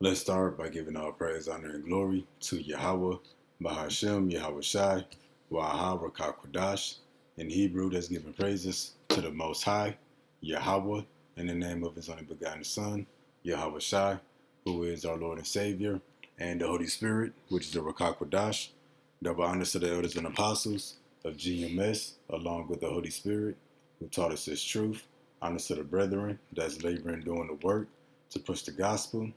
Let's start by giving all praise, honor, and glory to Yahweh, Bahashem, Yahweh Shai, Waha, Rakakwadash. In Hebrew, that's giving praises to the Most High, Yahweh, in the name of His only begotten Son, Yahweh Shai, who is our Lord and Savior, and the Holy Spirit, which is the Rakakwadash. Double honors to the elders and apostles of GMS, along with the Holy Spirit, who taught us His truth. Honors to the brethren that's laboring doing the work to push the gospel,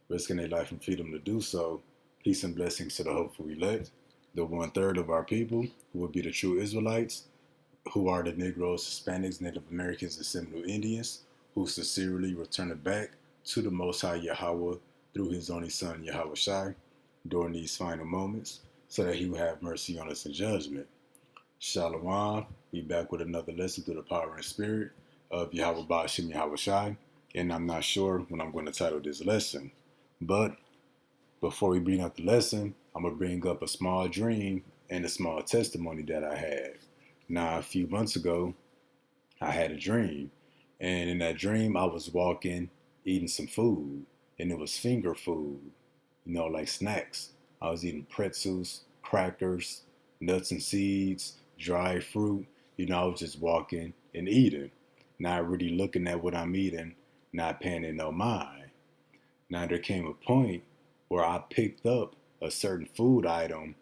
risking their life and freedom to do so. Peace and blessings to the hopeful elect, the 1/3 of our people who will be the true Israelites, who are the Negroes, Hispanics, Native Americans, and Seminole Indians, who sincerely return back to the Most High Yahweh through His only Son, Yahweh Shai, during these final moments, so that He will have mercy on us in judgment. Shalom, we back with another lesson through the power and spirit of Yahweh Ba'ashem Yahweh Shai, and I'm not sure when I'm going to title this lesson. But before we bring up the lesson, I'm going to bring up a small dream and a small testimony that I had. Now, a few months ago, I had a dream. And in that dream, I was walking, eating some food. And it was finger food, like snacks. I was eating pretzels, crackers, nuts and seeds, dried fruit. I was just walking and eating. Not really looking at what I'm eating, not paying it no mind. Now there came a point where I picked up a certain food item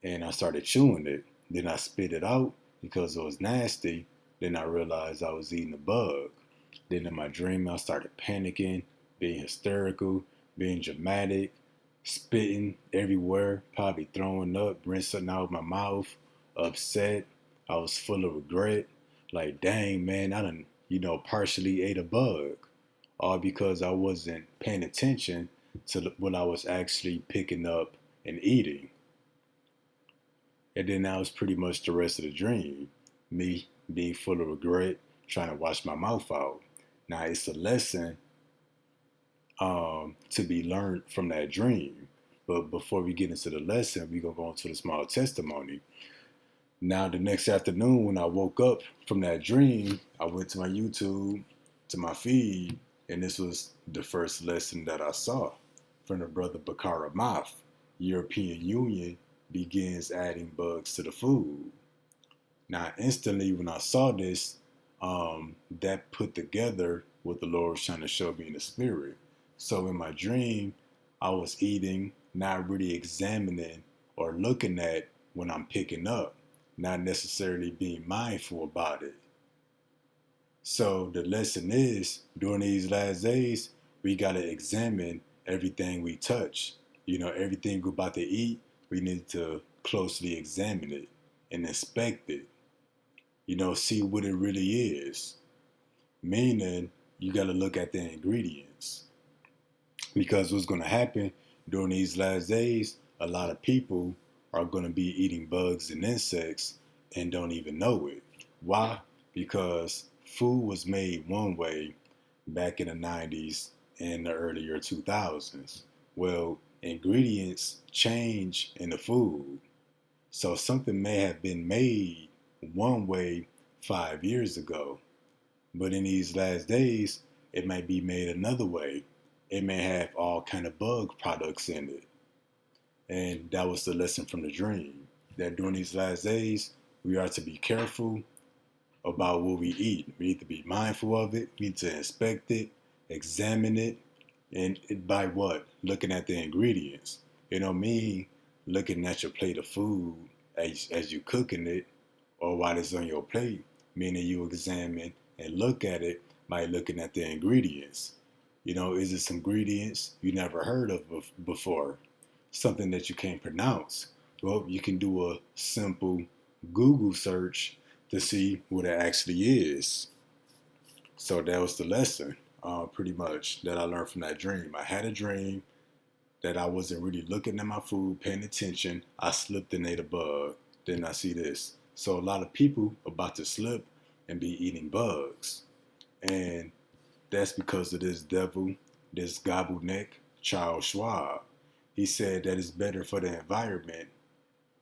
and I started chewing it. Then I spit it out because it was nasty. Then I realized I was eating a bug. Then in my dream I started panicking, being hysterical, being dramatic, spitting everywhere, probably throwing up, rinsing out my mouth, upset. I was full of regret. Like, dang man, I done, partially ate a bug, all because I wasn't paying attention to what I was actually picking up and eating. And then that was pretty much the rest of the dream. Me being full of regret, trying to wash my mouth out. Now it's a lesson to be learned from that dream. But before we get into the lesson, we're going to go into the small testimony. Now, the next afternoon when I woke up from that dream, I went to my YouTube, to my feed, and this was the first lesson that I saw from the brother Bakara Math. European Union begins adding bugs to the food. Now, instantly when I saw this, that put together what the Lord was trying to show me in the spirit. So in my dream, I was eating, not really examining or looking at when I'm picking up, not necessarily being mindful about it. So the lesson is, during these last days, we got to examine everything we touch. Everything we're about to eat, we need to closely examine it and inspect it. See what it really is. Meaning, you got to look at the ingredients. Because what's going to happen during these last days, a lot of people are going to be eating bugs and insects and don't even know it. Why? Because food was made one way back in the 90s and the earlier 2000s. Well, ingredients change in the food. So something may have been made one way 5 years ago, but in these last days, it might be made another way. It may have all kind of bug products in it. And that was the lesson from the dream, that during these last days, we are to be careful about what we eat. We need to be mindful of it. We need to inspect it, examine it, and by what? Looking at the ingredients. Me looking at your plate of food as you cooking it or while it's on your plate, meaning you examine and look at it by looking at the ingredients. Is it some ingredients you never heard of before? Something that you can't pronounce? Well, you can do a simple Google search to see what it actually is. So that was the lesson, pretty much, that I learned from that dream. I had a dream that I wasn't really looking at my food, paying attention. I slipped and ate a bug. Then I see this. So a lot of people about to slip and be eating bugs. And that's because of this devil, this gobbleneck, Charles Schwab. He said that it's better for the environment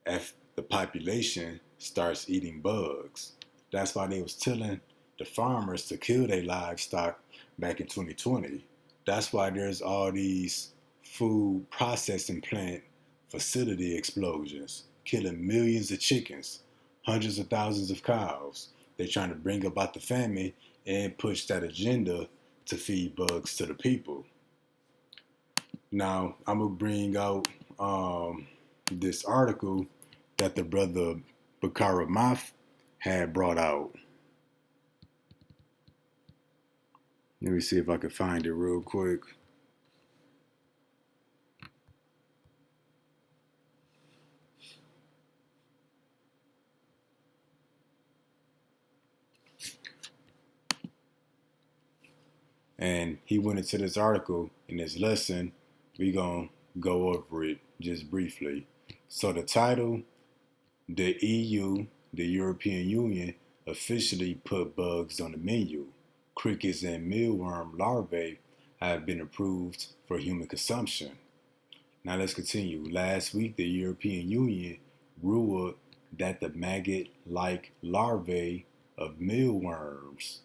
if the population starts eating bugs. That's why they was telling the farmers to kill their livestock back in 2020. That's why there's all these food processing plant facility explosions, killing millions of chickens, hundreds of thousands of cows. They're trying to bring about the famine and push that agenda to feed bugs to the people. Now, I'm going to bring out this article that the brother Bakara Maf had brought out. Let me see if I can find it real quick. And he went into this article in this lesson. We're going to go over it just briefly. So the title, the EU, the European Union, officially put bugs on the menu. Crickets and mealworm larvae have been approved for human consumption. Now let's continue. Last week, the European Union ruled that the maggot-like larvae of mealworms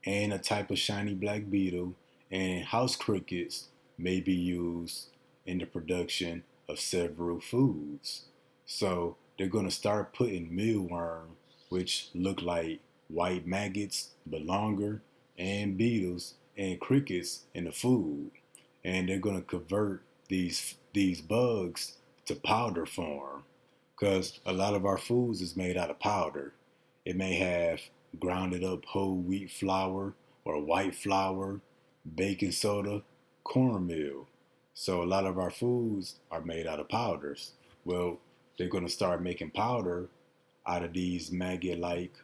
and a type of shiny black beetle and house crickets may be used in the production of several foods. So they're going to start putting mealworm, which look like white maggots but longer, and beetles and crickets in the food. And they're going to convert these bugs to powder form, because a lot of our foods is made out of powder. It may have grounded up whole wheat flour or white flour, baking soda, cornmeal. So a lot of our foods are made out of powders. Well, they're going to start making powder out of these maggot-like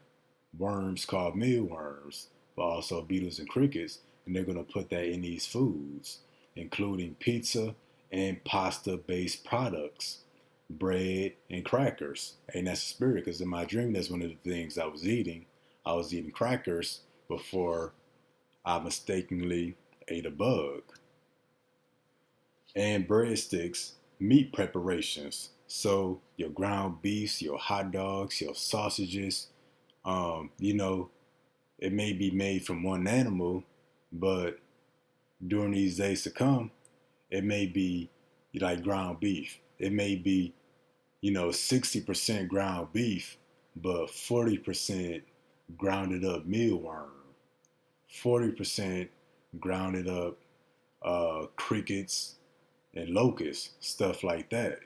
worms called mealworms, but also beetles and crickets, and they're going to put that in these foods, including pizza and pasta-based products, bread and crackers. And that's the spirit, because in my dream, that's one of the things I was eating. I was eating crackers before I mistakenly ate a bug. And breadsticks, meat preparations. So your ground beefs, your hot dogs, your sausages, it may be made from one animal, but during these days to come, it may be like ground beef. It may be, 60% ground beef, but 40% grounded up mealworm, 40% grounded up crickets and locusts, stuff like that.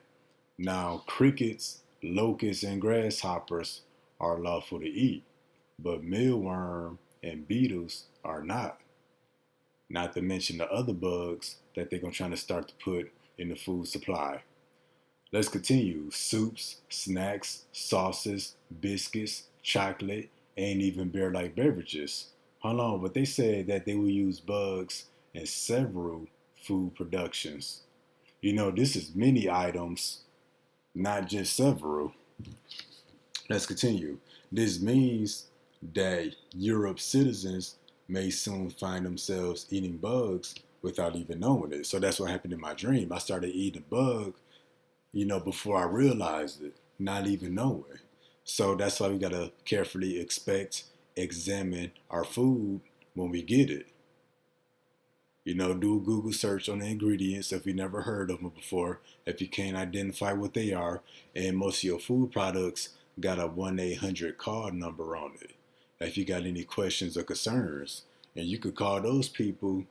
Now, crickets, locusts, and grasshoppers are lawful to eat, but mealworm and beetles are not. Not to mention the other bugs that they're going to try to start to put in the food supply. Let's continue. Soups, snacks, sauces, biscuits, chocolate, and even beer-like beverages. Hold on, but they said that they will use bugs in several food productions. This is many items, not just several. Let's continue. This means that Europe's citizens may soon find themselves eating bugs without even knowing it. So that's what happened in my dream. I started eating a bug, before I realized it, not even knowing. So that's why we gotta carefully examine our food when we get it. Do a Google search on the ingredients if you never heard of them before, if you can't identify what they are, and most of your food products got a 1-800 call number on it if you got any questions or concerns. And you could call those people,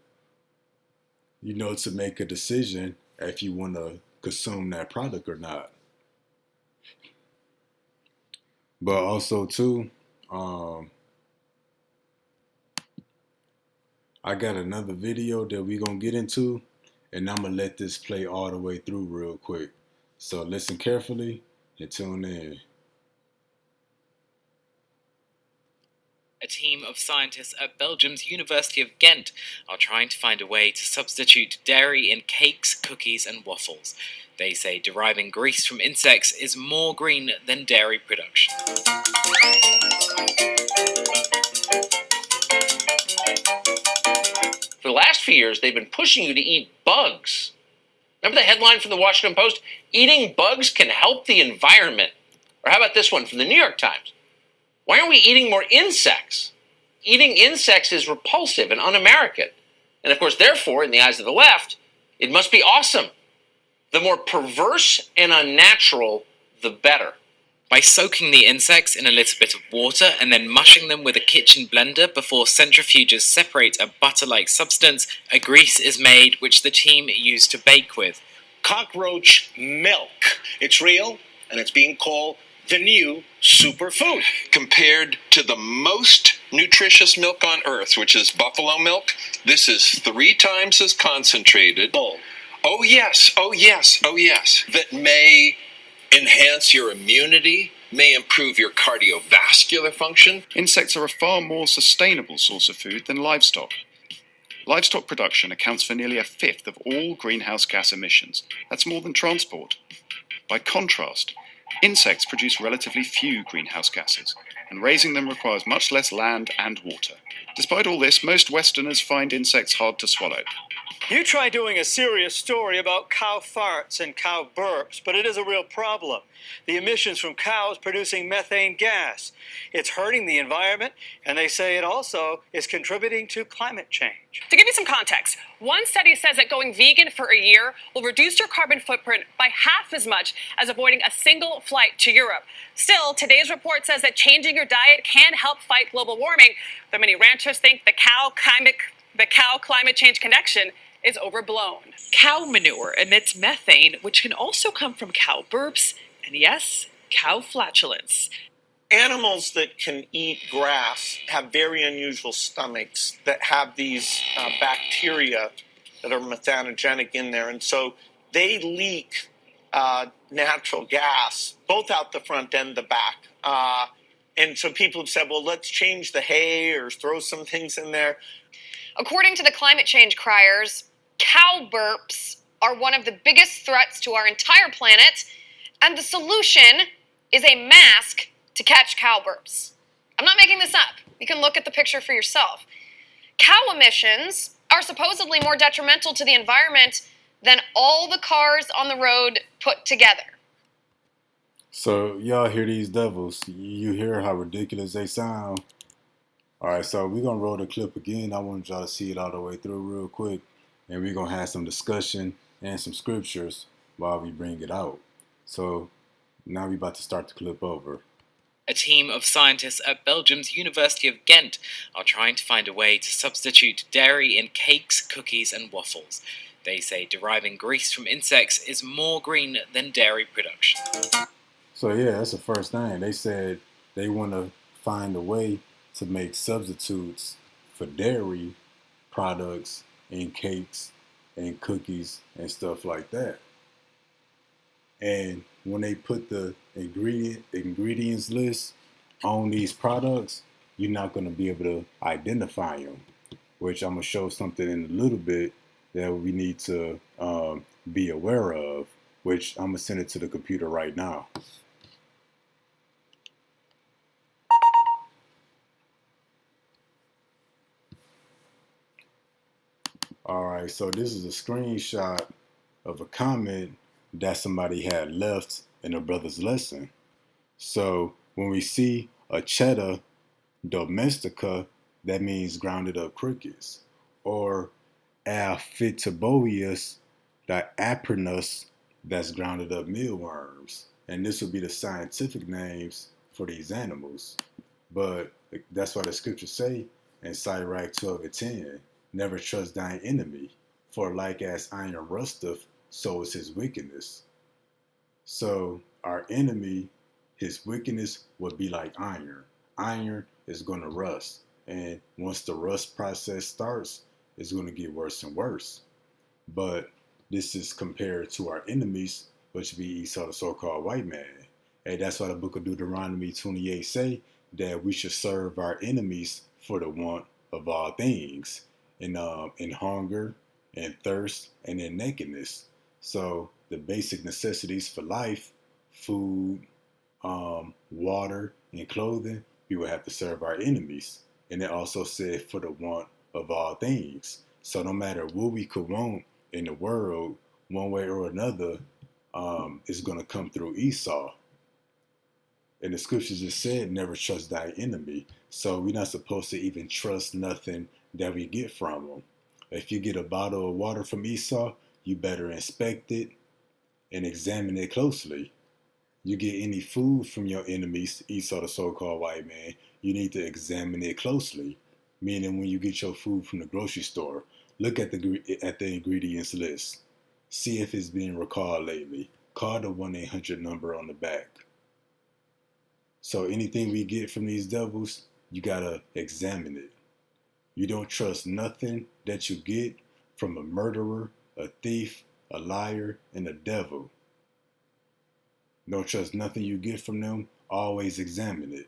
to make a decision if you want to consume that product or not. But also too, I got another video that we're going to get into, and I'm going to let this play all the way through real quick. So listen carefully and tune in. A team of scientists at Belgium's University of Ghent are trying to find a way to substitute dairy in cakes, cookies, and waffles. They say deriving grease from insects is more green than dairy production. For the last few years, they've been pushing you to eat bugs. Remember the headline from the Washington Post? Eating bugs can help the environment. Or how about this one from the New York Times? Why aren't we eating more insects? Eating insects is repulsive and un-American. And of course, therefore, in the eyes of the left, It must be awesome. The more perverse and unnatural, the better. By soaking the insects in a little bit of water and then mushing them with a kitchen blender before centrifuges separate a butter-like substance, a grease is made which the team used to bake with. Cockroach milk. It's real, and it's being called the new superfood. Compared to the most nutritious milk on earth, which is buffalo milk, this is 3 times as concentrated. Bull. Oh yes, oh yes, oh yes. That may enhance your immunity, may improve your cardiovascular function. Insects are a far more sustainable source of food than livestock. Livestock production accounts for nearly a fifth of all greenhouse gas emissions. That's more than transport. By contrast, insects produce relatively few greenhouse gases, and raising them requires much less land and water. Despite all this, most Westerners find insects hard to swallow. You try doing a serious story about cow farts and cow burps, but it is a real problem. The emissions from cows producing methane gas. It's hurting the environment, and they say it also is contributing to climate change. To give you some context, one study says that going vegan for a year will reduce your carbon footprint by half as much as avoiding a single flight to Europe. Still, today's report says that changing your diet can help fight global warming, though many ranchers think the cow climate change connection is overblown. Cow manure emits methane, which can also come from cow burps, and yes, cow flatulence. Animals that can eat grass have very unusual stomachs that have these bacteria that are methanogenic in there. And so they leak natural gas, both out the front and the back. And so people have said, well, let's change the hay or throw some things in there. According to the climate change criers, cow burps are one of the biggest threats to our entire planet, and the solution is a mask to catch cow burps. I'm not making this up. You can look at the picture for yourself. Cow emissions are supposedly more detrimental to the environment than all the cars on the road put together. So y'all hear these devils? You hear how ridiculous they sound? All right, so we're going to roll the clip again. I want y'all to see it all the way through real quick. And we're going to have some discussion and some scriptures while we bring it out. So now we're about to start the clip over. A team of scientists at Belgium's University of Ghent are trying to find a way to substitute dairy in cakes, cookies, and waffles. They say deriving grease from insects is more green than dairy production. So yeah, that's the first thing. They said they want to find a way to make substitutes for dairy products in cakes and cookies and stuff like that. And when they put the ingredients list on these products, you're not going to be able to identify them, which I'm going to show something in a little bit that we need to be aware of, which I'm going to send it to the computer right now. All right, so this is a screenshot of a comment that somebody had left in a brother's lesson. So when we see a cheddar domestica, that means grounded up crickets, or Aphytoboeus diapernus, that's grounded up mealworms. And this would be the scientific names for these animals. But that's why the scriptures say in Sirach 12:10, never trust thine enemy, for like as iron rusteth, so is his wickedness. So our enemy, his wickedness would be like iron. Iron is going to rust. And once the rust process starts, it's going to get worse and worse. But this is compared to our enemies, which would be Esau, the so-called white man. And that's why the book of Deuteronomy 28 say that we should serve our enemies for the want of all things. In hunger, in thirst, and in nakedness. So the basic necessities for life, food, water, and clothing, we will have to serve our enemies. And it also said for the want of all things. So no matter what we could want in the world, one way or another, it's going to come through Esau. And the scriptures just said, never trust thy enemy. So we're not supposed to even trust nothing that we get from them. If you get a bottle of water from Esau, you better inspect it and examine it closely. You get any food from your enemies, Esau, the so-called white man, you need to examine it closely. Meaning when you get your food from the grocery store, look at the ingredients list. See if it's being recalled lately. Call the 1-800 number on the back. So anything we get from these devils, you gotta examine it. You don't trust nothing that you get from a murderer, a thief, a liar, and a devil. Don't trust nothing you get from them. Always examine it.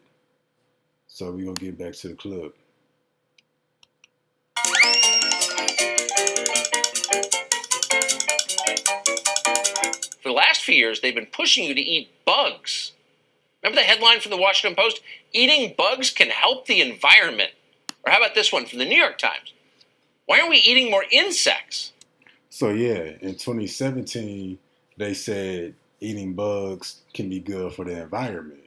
So we're going to get back to the club. For the last few years, they've been pushing you to eat bugs. Remember the headline from the Washington Post? Eating bugs can help the environment. Or how about this one from the New York Times? Why aren't we eating more insects? So yeah, in 2017, they said eating bugs can be good for the environment.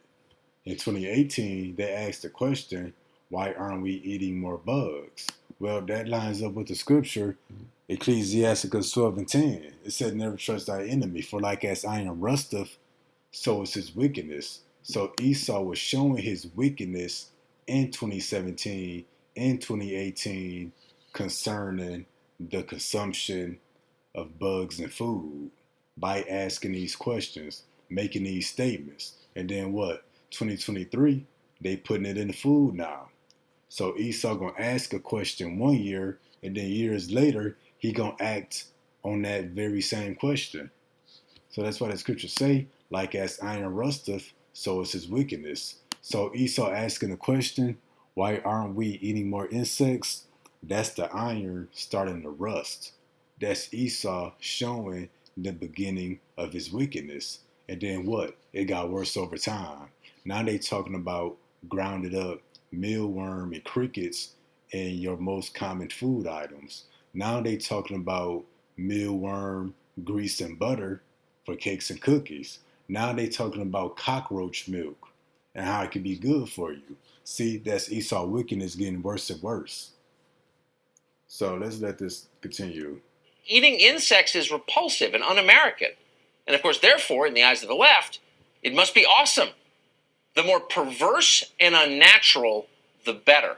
In 2018, they asked the question, why aren't we eating more bugs? Well, that lines up with the scripture, Ecclesiasticus 12:10. It said, never trust thy enemy, for like as iron rusteth, so is his wickedness. So Esau was showing his wickedness in 2017, in 2018, concerning the consumption of bugs and food by asking these questions, making these statements. And then what? 2023, they putting it in the food now. So Esau gonna ask a question one year, and then years later, he gonna act on that very same question. So that's why the scriptures say, like as iron rusteth, so is his wickedness. So Esau asking the question, why aren't we eating more insects? That's the iron starting to rust. That's Esau showing the beginning of his wickedness. And then what? It got worse over time. Now they talking about grounded up mealworm and crickets and your most common food items. Now they talking about mealworm, grease and butter for cakes and cookies. Now they talking about cockroach milk and how it can be good for you. See, that's Esau wickedness getting worse and worse. So let's let this continue. Eating insects is repulsive and un-American. And of course, therefore, in the eyes of the left, it must be awesome. The more perverse and unnatural, the better.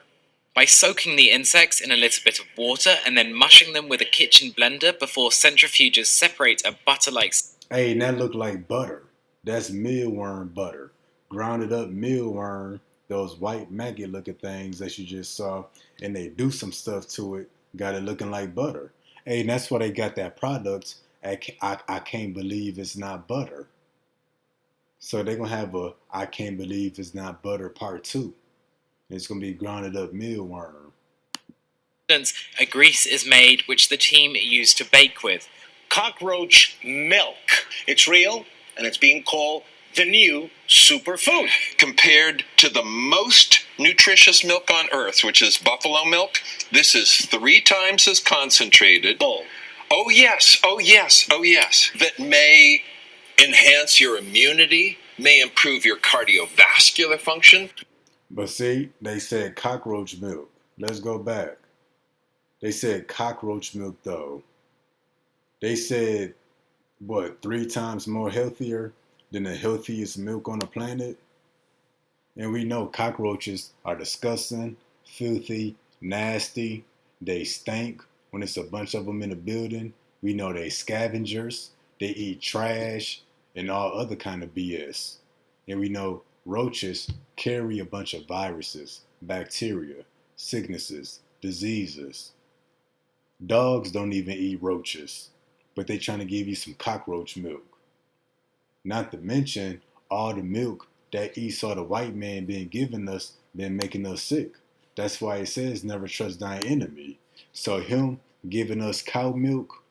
By soaking the insects in a little bit of water and then mushing them with a kitchen blender before centrifuges separate a butter-like... Hey, and that look like butter. That's mealworm butter. Grounded up mealworm, those white maggot looking things that you just saw, and they do some stuff to it, got it looking like butter. Hey, and that's why they got that product. I can't believe it's not butter. So they're going to have a I can't believe it's not butter part 2. It's going to be grounded up mealworm. A grease is made which the team used to bake with. Cockroach milk. It's real, and it's being called the new superfood. Compared to the most nutritious milk on earth, which is buffalo milk, this is 3 times as concentrated. Bull. Oh yes, oh yes, oh yes. That may enhance your immunity, may improve your cardiovascular function. But see, they said cockroach milk. Let's go back. They said cockroach milk though. They said, what, 3 times more healthier than the healthiest milk on the planet? And we know cockroaches are disgusting, filthy, nasty. They stink when it's a bunch of them in a building. We know they scavengers. They eat trash and all other kind of BS. And we know roaches carry a bunch of viruses, bacteria, sicknesses, diseases. Dogs don't even eat roaches, but they trying to give you some cockroach milk. Not to mention all the milk that Esau the white man been giving us, been making us sick. That's why it says never trust thine enemy. So him giving us cow milk,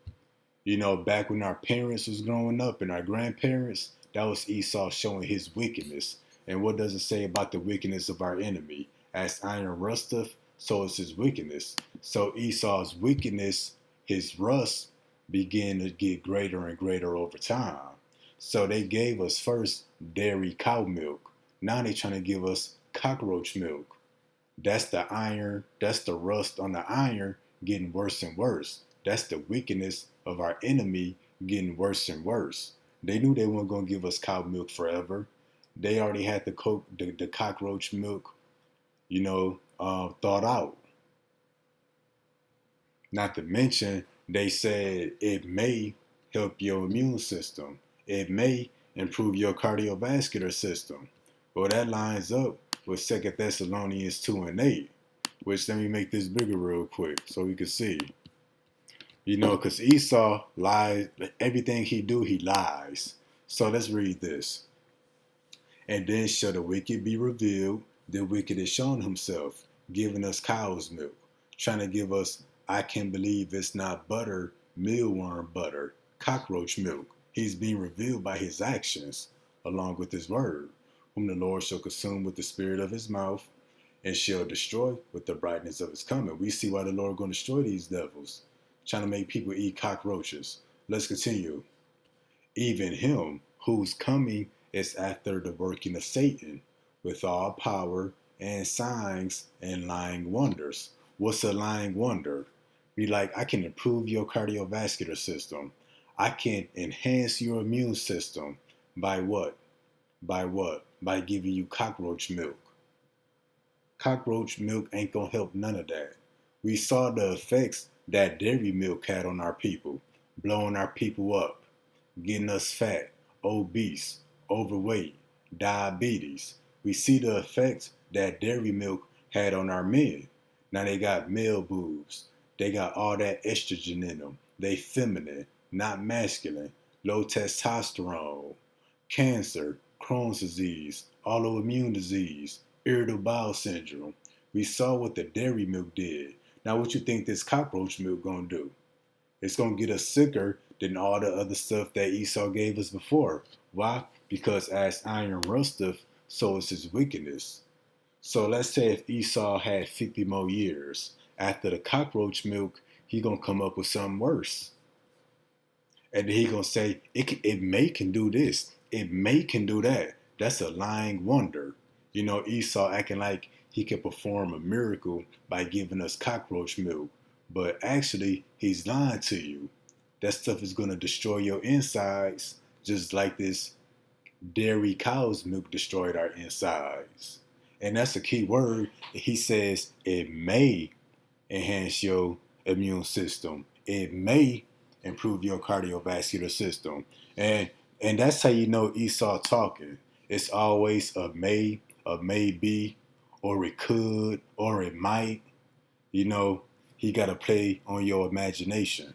you know, back when our parents was growing up and our grandparents, that was Esau showing his wickedness. And what does it say about the wickedness of our enemy? As iron rusteth, so is his wickedness. So Esau's wickedness, his rust, began to get greater and greater over time. So they gave us first dairy cow milk. Now they trying to give us cockroach milk. That's the iron, that's the rust on the iron getting worse and worse. That's the wickedness of our enemy getting worse and worse. They knew they weren't going to give us cow milk forever. They already had the cockroach milk, thought out. Not to mention, they said it may help your immune system. It may improve your cardiovascular system. Well, that lines up with 2 Thessalonians 2 and 8, which let me make this bigger real quick so we can see. Because Esau lies, everything he do, he lies. So let's read this. And then shall the wicked be revealed. The wicked is shown himself, giving us cow's milk, trying to give us, I can't believe it's not butter, mealworm butter, cockroach milk. He's being revealed by his actions, along with his word, whom the Lord shall consume with the spirit of his mouth, and shall destroy with the brightness of his coming. We see why the Lord going to destroy these devils, trying to make people eat cockroaches. Let's continue. Even him whose coming is after the working of Satan, with all power and signs and lying wonders. What's a lying wonder? Be like, I can improve your cardiovascular system. I can enhance your immune system. By what? By what? By giving you cockroach milk. Cockroach milk ain't gonna help none of that. We saw the effects that dairy milk had on our people, blowing our people up, getting us fat, obese, overweight, diabetes. We see the effects that dairy milk had on our men. Now they got male boobs. They got all that estrogen in them. They feminine, not masculine, low testosterone, cancer, Crohn's disease, autoimmune disease, irritable bowel syndrome. We saw what the dairy milk did. Now what you think this cockroach milk gonna do? It's gonna get us sicker than all the other stuff that Esau gave us before. Why? Because as iron rusteth, so is his wickedness. So let's say if Esau had 50 more years, after the cockroach milk, he gonna come up with something worse. And then he gonna say, it may can do this, it may can do that. That's a lying wonder. Esau acting like he can perform a miracle by giving us cockroach milk. But actually, he's lying to you. That stuff is gonna destroy your insides, just like this dairy cow's milk destroyed our insides. And that's a key word. He says it may enhance your immune system. It may improve your cardiovascular system. And that's how you know Esau talking. It's always a may, a maybe, or it could, or it might. He got to play on your imagination.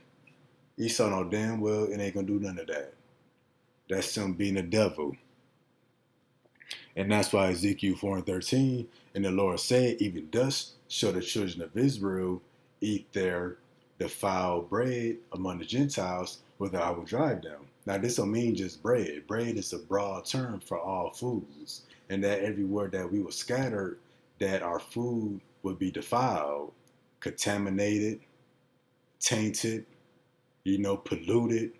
Esau know damn well it ain't going to do none of that. That's him being the devil. And that's why Ezekiel 4 and 13, and the Lord said, even thus shall the children of Israel eat their defiled bread among the Gentiles, whither I will drive them. Now, this don't mean just bread. Bread is a broad term for all foods. And that everywhere that we were scattered, that our food would be defiled, contaminated, tainted, polluted.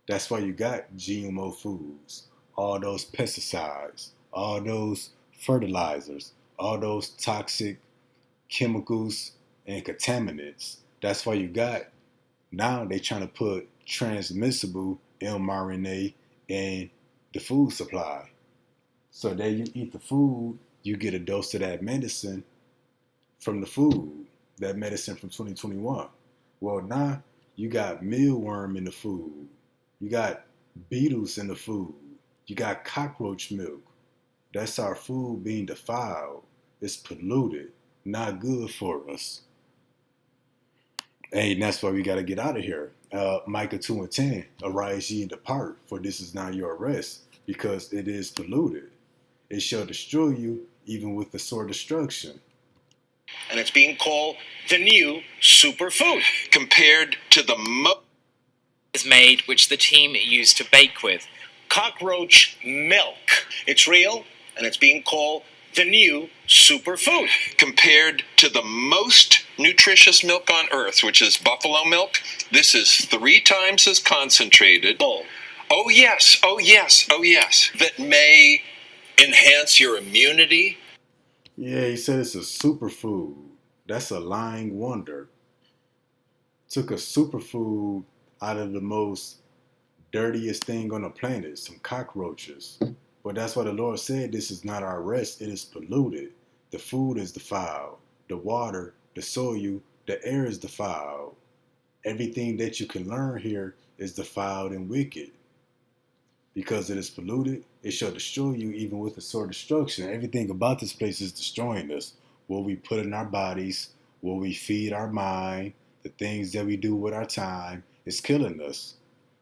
That's why you got GMO foods, all those pesticides, all those fertilizers, all those toxic chemicals and contaminants. That's why you got, now they trying to put transmissible mRNA in the food supply. So that you eat the food, you get a dose of that medicine from the food, that medicine from 2021. Well, now you got mealworm in the food. You got beetles in the food. You got cockroach milk. That's our food being defiled. It's polluted. Not good for us. And that's why we got to get out of here. Micah 2 and 10, arise ye and depart, for this is not your rest, because it is polluted. It shall destroy you, even with the sword destruction. And it's being called the new superfood. Compared to the is made, which the team used to bake with. Cockroach milk. It's real, and it's being called the new superfood. Compared to the most nutritious milk on earth, which is buffalo milk, this is 3 times as concentrated. Bull. Oh yes, oh yes, oh yes. That may enhance your immunity. Yeah, he said it's a superfood. That's a lying wonder. took a superfood out of the most dirtiest thing on the planet, some cockroaches. But that's why the Lord said this is not our rest, it is polluted. The food is defiled, the water, the soil, the air is defiled. Everything that you can learn here is defiled and wicked. Because it is polluted, it shall destroy you even with a sword destruction. Everything about this place is destroying us. What we put in our bodies, what we feed our mind, the things that we do with our time is killing us.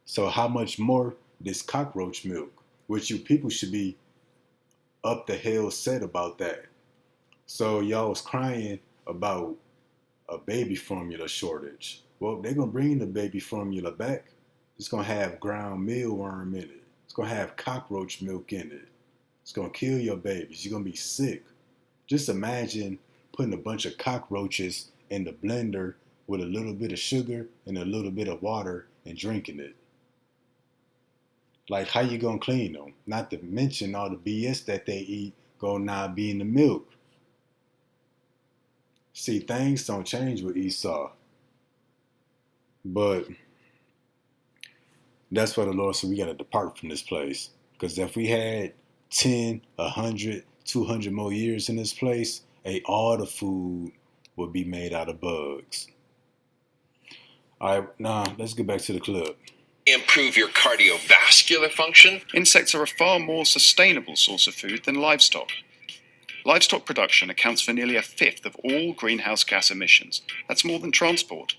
So how much more this cockroach milk, which you people should be up the hell set about that. So y'all was crying about a baby formula shortage. Well, they're gonna bring the baby formula back. It's gonna have ground mealworm in it. It's gonna have cockroach milk in it. It's gonna kill your babies. You're gonna be sick. Just imagine putting a bunch of cockroaches in the blender with a little bit of sugar and a little bit of water and drinking it. Like, how you gonna clean them? Not to mention all the BS that they eat gonna not be in the milk. See, things don't change with Esau. But that's why the Lord said we gotta depart from this place. Because if we had 10, 100, 200 more years in this place, all the food would be made out of bugs. All right, now let's get back to the clip. Improve your cardiovascular function. Insects are a far more sustainable source of food than livestock. Livestock production accounts for nearly a fifth of all greenhouse gas emissions. That's more than transport.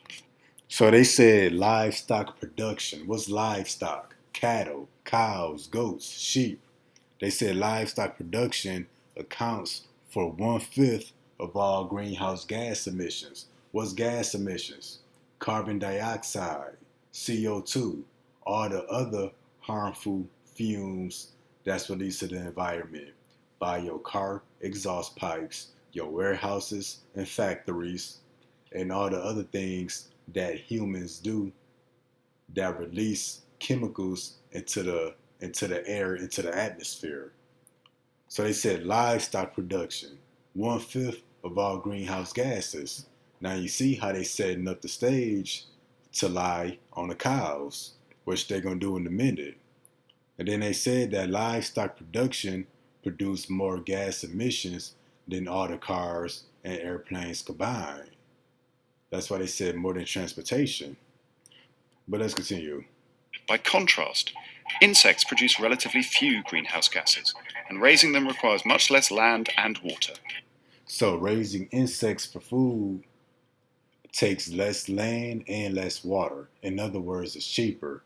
So they said livestock production. What's livestock? Cattle, cows, goats, sheep. They said livestock production accounts for 1/5 of all greenhouse gas emissions. What's gas emissions? Carbon dioxide, CO2, all the other harmful fumes that's released to the environment by your car exhaust pipes, your warehouses and factories, and all the other things that humans do that release chemicals into the air, into the atmosphere. So they said livestock production, 1/5 of all greenhouse gases. Now you see how they setting up the stage to lie on the cows, which they're gonna do in a minute. And then they said that livestock production produced more gas emissions than all the cars and airplanes combined. That's why they said more than transportation. But let's continue. By contrast, insects produce relatively few greenhouse gases, and raising them requires much less land and water. So raising insects for food takes less land and less water. In other words, it's cheaper.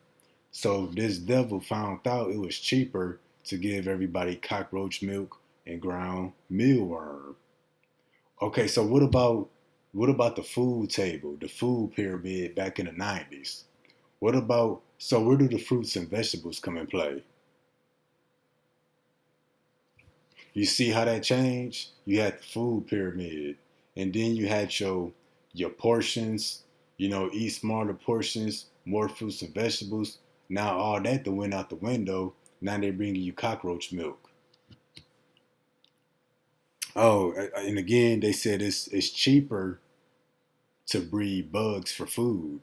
So this devil found out it was cheaper to give everybody cockroach milk and ground mealworm. Okay, so what about the food table, the food pyramid back in the 90s? So where do the fruits and vegetables come in play? You see how that changed? You had the food pyramid, and then you had your portions, eat smaller portions, more fruits and vegetables. Now all that went out the window. Now they're bringing you cockroach milk. Oh, and again, they said it's cheaper to breed bugs for food.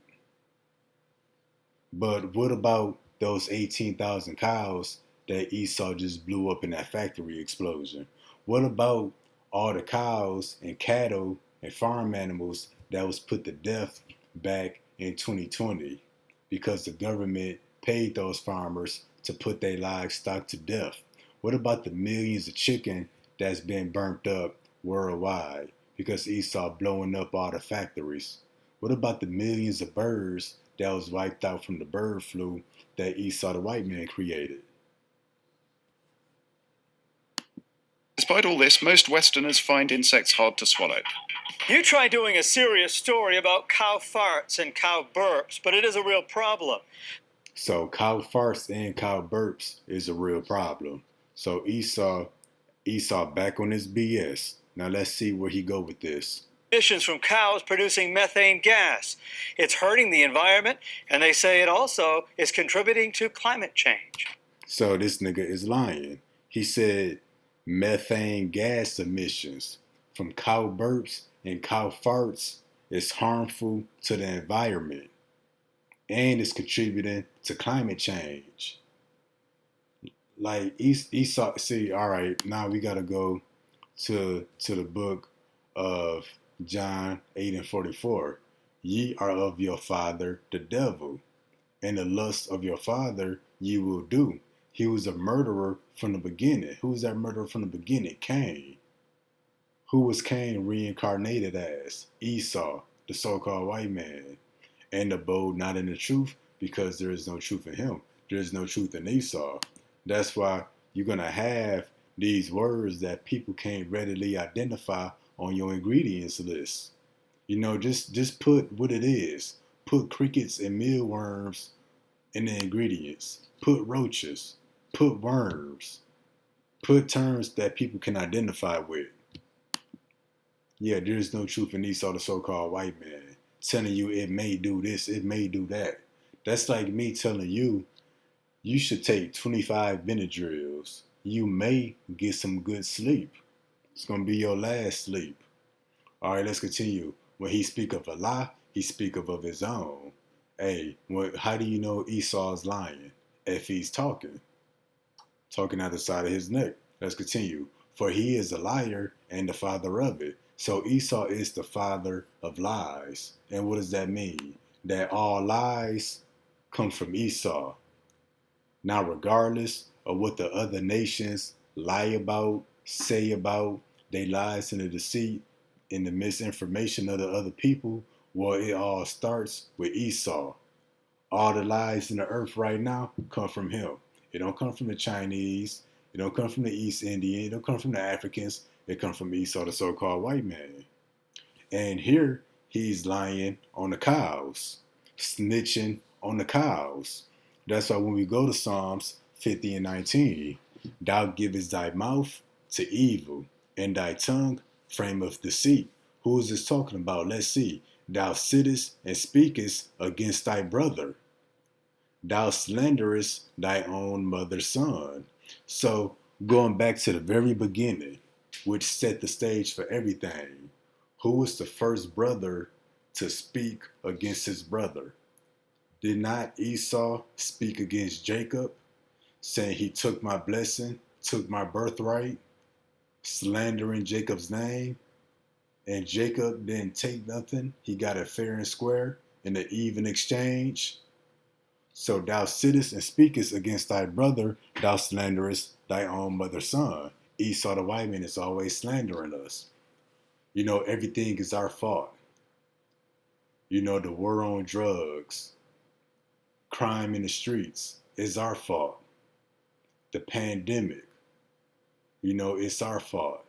But what about those 18,000 cows that Esau just blew up in that factory explosion? What about all the cows and cattle and farm animals that was put to death back in 2020 because the government paid those farmers to put their livestock to death? What about the millions of chicken that's been burnt up worldwide because Esau blowing up all the factories? What about the millions of birds that was wiped out from the bird flu that Esau the white man created? Despite all this, most Westerners find insects hard to swallow. You try doing a serious story about cow farts and cow burps, but it is a real problem. So cow farts and cow burps is a real problem. So Esau back on his BS. Now let's see where he go with this. Emissions from cows producing methane gas. It's hurting the environment, and they say it also is contributing to climate change. So this nigga is lying. He said methane gas emissions from cow burps and cow farts is harmful to the environment and is contributing to climate change. Like Esau, see, all right, now we gotta go to the book of John 8:44. Ye are of your father the devil, and the lust of your father ye will do. He was a murderer from the beginning. Who was that murderer from the beginning? Cain. Who was Cain reincarnated as? Esau, the so-called white man, and abode not in the truth, because there is no truth in him. There is no truth in Esau. That's why you're gonna have these words that people can't readily identify on your ingredients list. Just put what it is. Put crickets and mealworms in the ingredients. Put roaches. Put worms. Put terms that people can identify with. Yeah, there's no truth in Esau, the so-called white man, telling you it may do this, it may do that. That's like me telling you, you should take 25 Benadryls. You may get some good sleep. It's going to be your last sleep. All right, let's continue. When he speak of a lie, he speak of his own. Hey, how do you know Esau's lying? If he's talking out the side of his neck. Let's continue. For he is a liar and the father of it. So Esau is the father of lies. And what does that mean? That all lies come from Esau. Now, regardless of what the other nations lie about, say about, they lies and the deceit and the misinformation of the other people, well, it all starts with Esau. All the lies in the earth right now come from him. It don't come from the Chinese. It don't come from the East Indian. It don't come from the Africans. It comes from Esau, the so-called white man. And here he's lying on the cows, snitching on the cows. That's why when we go to Psalms 50 and 19, thou givest thy mouth to evil, and thy tongue frameth deceit. Who is this talking about? Let's see. Thou sittest and speakest against thy brother. Thou slanderest thy own mother's son. So going back to the very beginning, which set the stage for everything, who was the first brother to speak against his brother? Did not Esau speak against Jacob, saying he took my blessing, took my birthright, slandering Jacob's name? And Jacob didn't take nothing. He got it fair and square in an even exchange. So thou sittest and speakest against thy brother, thou slanderest thy own mother's son. Esau the white man is always slandering us. Everything is our fault. The war on drugs, crime in the streets is our fault. The pandemic, it's our fault.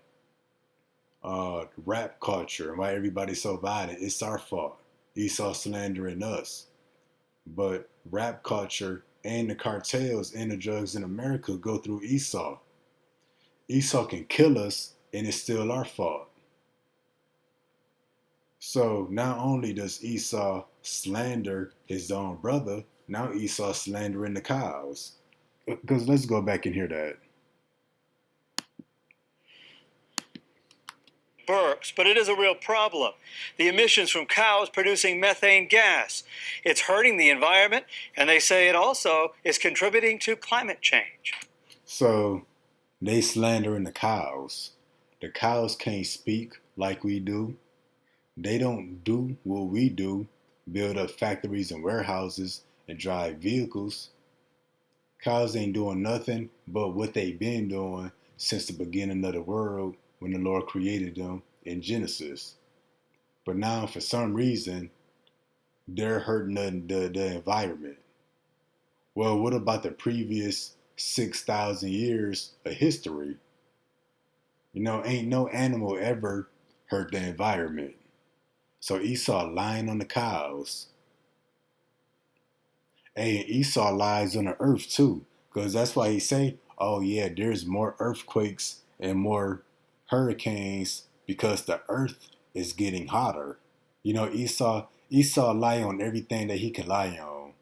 Rap culture, why everybody's so violent, it's our fault. Esau slandering us. But rap culture and the cartels and the drugs in America go through Esau. Esau can kill us and it's still our fault. So not only does Esau slander his own brother, now Esau slandering the cows. Because let's go back and hear that. Burps, but it is a real problem. The emissions from cows producing methane gas. It's hurting the environment, and they say it also is contributing to climate change. So they slandering the cows. The cows can't speak like we do. They don't do what we do, build up factories and warehouses and drive vehicles. Cows ain't doing nothing but what they've been doing since the beginning of the world, when the Lord created them in Genesis. But now, for some reason, they're hurting the environment. Well, what about the previous 6,000 years of history? Ain't no animal ever hurt the environment. So Esau lying on the cows. Hey, Esau lies on the earth too, because that's why he say, oh yeah, there's more earthquakes and more hurricanes because the earth is getting hotter. Esau lie on everything that he can lie on.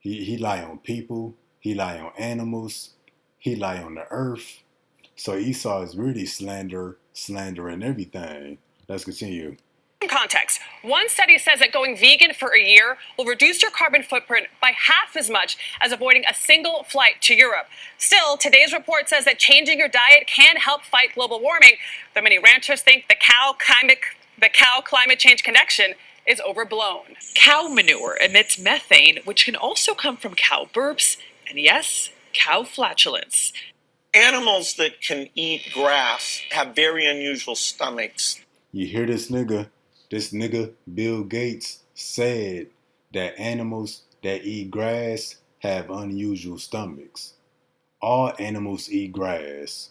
He lie on people, he lie on animals, he lie on the earth. So Esau is really slandering everything. Let's continue. Context. One study says that going vegan for a year will reduce your carbon footprint by half as much as avoiding a single flight to Europe. Still, today's report says that changing your diet can help fight global warming, though many ranchers think the cow climate change connection is overblown. Cow manure emits methane, which can also come from cow burps, and yes, cow flatulence. Animals that can eat grass have very unusual stomachs. You hear this nigga? This nigga, Bill Gates, said that animals that eat grass have unusual stomachs. All animals eat grass.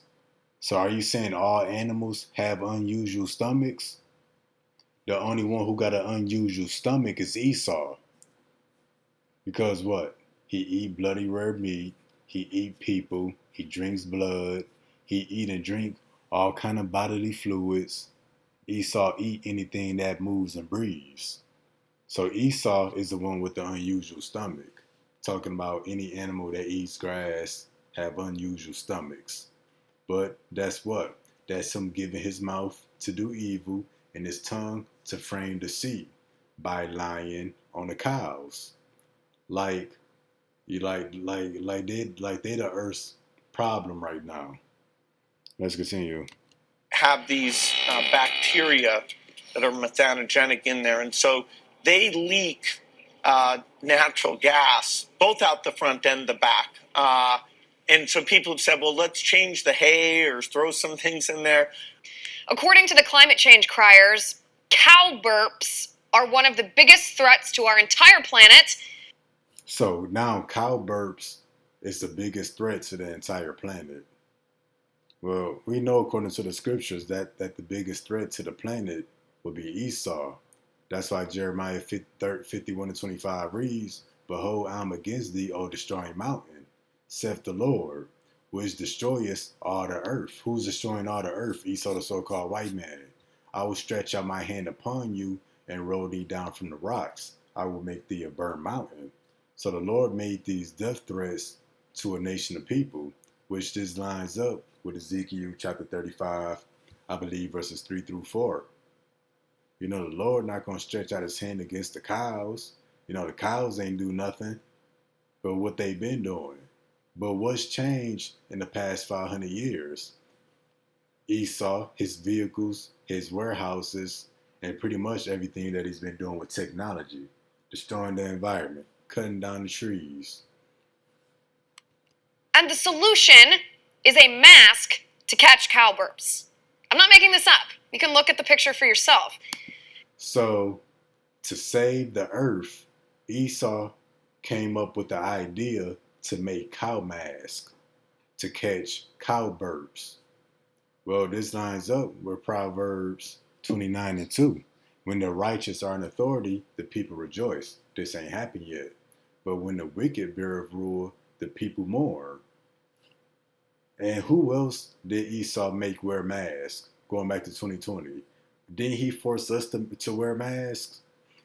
So are you saying all animals have unusual stomachs? The only one who got an unusual stomach is Esau. Because what? He eat bloody red meat. He eat people. He drinks blood. He eat and drink all kind of bodily fluids. Esau eat anything that moves and breathes. So Esau is the one with the unusual stomach. Talking about any animal that eats grass have unusual stomachs. But that's what? That's him giving his mouth to do evil and his tongue to frame deceit by lying on the cows. Like they the earth's problem right now. Let's continue. Have these bacteria that are methanogenic in there, and so they leak natural gas both out the front and the back. And so people have said, well, let's change the hay or throw some things in there. According to the climate change criers, cow burps are one of the biggest threats to our entire planet. So now cow burps is the biggest threat to the entire planet. Well, we know according to the scriptures that the biggest threat to the planet would be Esau. That's why Jeremiah 51:25 reads, Behold, I am against thee, O destroying mountain, saith the Lord, which destroyeth all the earth. Who's destroying all the earth? Esau, the so-called white man. I will stretch out my hand upon you and roll thee down from the rocks. I will make thee a burnt mountain. So the Lord made these death threats to a nation of people, which this lines up with Ezekiel chapter 35, I believe verses 3 through 4. You know, the Lord not going to stretch out his hand against the cows. You know, the cows ain't do nothing but what they've been doing. But what's changed in the past 500 years? Esau, his vehicles, his warehouses, and pretty much everything that he's been doing with technology, destroying the environment, cutting down the trees. And the solution is a mask to catch cow burps. I'm not making this up. You can look at the picture for yourself. So, to save the earth, Esau came up with the idea to make cow masks to catch cow burps. Well, this lines up with Proverbs 29:2. When the righteous are in authority, the people rejoice. This ain't happened yet. But when the wicked bear rule, the people mourn. And who else did Esau make wear masks? Going back to 2020. Didn't he force us to wear masks?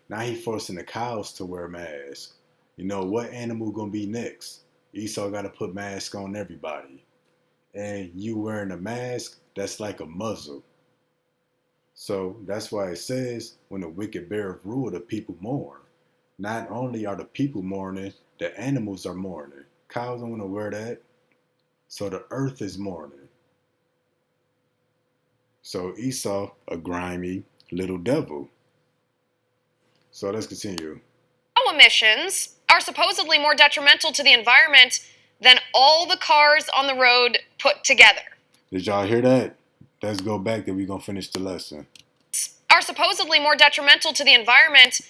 Now he forcing the cows to wear masks. You know, what animal gonna be next? Esau gotta put masks on everybody. And you wearing a mask, that's like a muzzle. So that's why it says, when the wicked bear rule, the people mourn. Not only are the people mourning, the animals are mourning. Cows don't want to wear that. So the earth is mourning. So Esau, a grimy little devil. So let's continue. Cow emissions are supposedly more detrimental to the environment than all the cars on the road put together. Did y'all hear that? Let's go back and we're going to finish the lesson. Are supposedly more detrimental to the environment.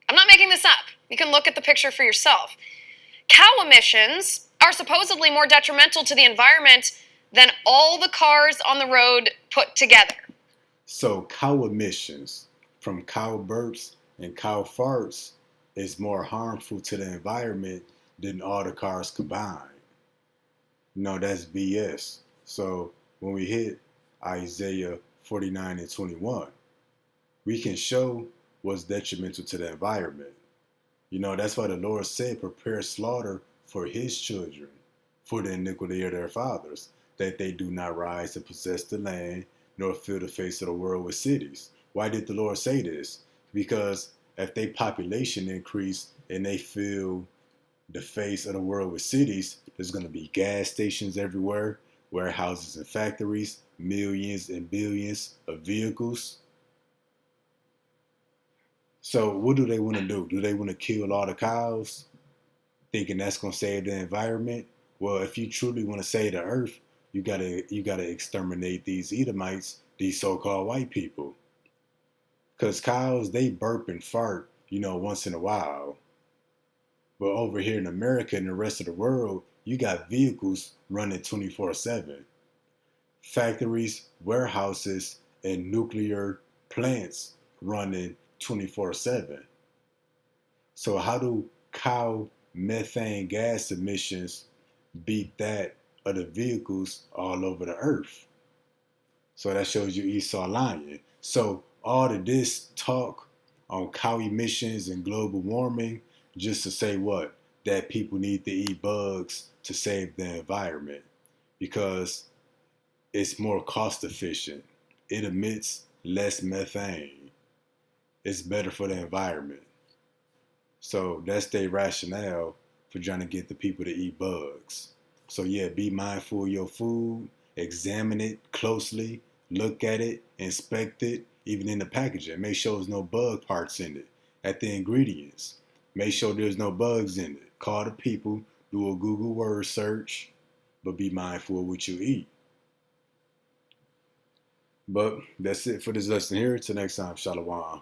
I'm not making this up. You can look at the picture for yourself. Cow emissions are supposedly more detrimental to the environment than all the cars on the road put together. So cow emissions from cow burps and cow farts is more harmful to the environment than all the cars combined. No, that's BS. So when we hit Isaiah 49:21, we can show what's detrimental to the environment. You know, that's why the Lord said, prepare slaughter for his children, for the iniquity of their fathers, that they do not rise to possess the land, nor fill the face of the world with cities. Why did the Lord say this? Because if their population increase and they fill the face of the world with cities, there's going to be gas stations everywhere, warehouses and factories, millions and billions of vehicles. So what do they want to do? Do they want to kill all the cows, thinking that's going to save the environment? Well, if you truly want to save the earth, you gotta exterminate these Edomites, these so-called white people. Because cows, they burp and fart, once in a while. But over here in America and the rest of the world, you got vehicles running 24/7. Factories, warehouses, and nuclear plants running 24/7. So how do cow methane gas emissions beat that of the vehicles all over the earth? So that shows you Esau lying. So all of this talk on cow emissions and global warming just to say what? That people need to eat bugs to save the environment because it's more cost efficient. It emits less methane. It's better for the environment. So that's their rationale for trying to get the people to eat bugs. So yeah, be mindful of your food, examine it closely, look at it, inspect it, even in the packaging. Make sure there's no bug parts in it. At the ingredients, make sure there's no bugs in it. Call the people, do a Google word search, but be mindful of what you eat. But that's it for this lesson here. Till next time, Shalom.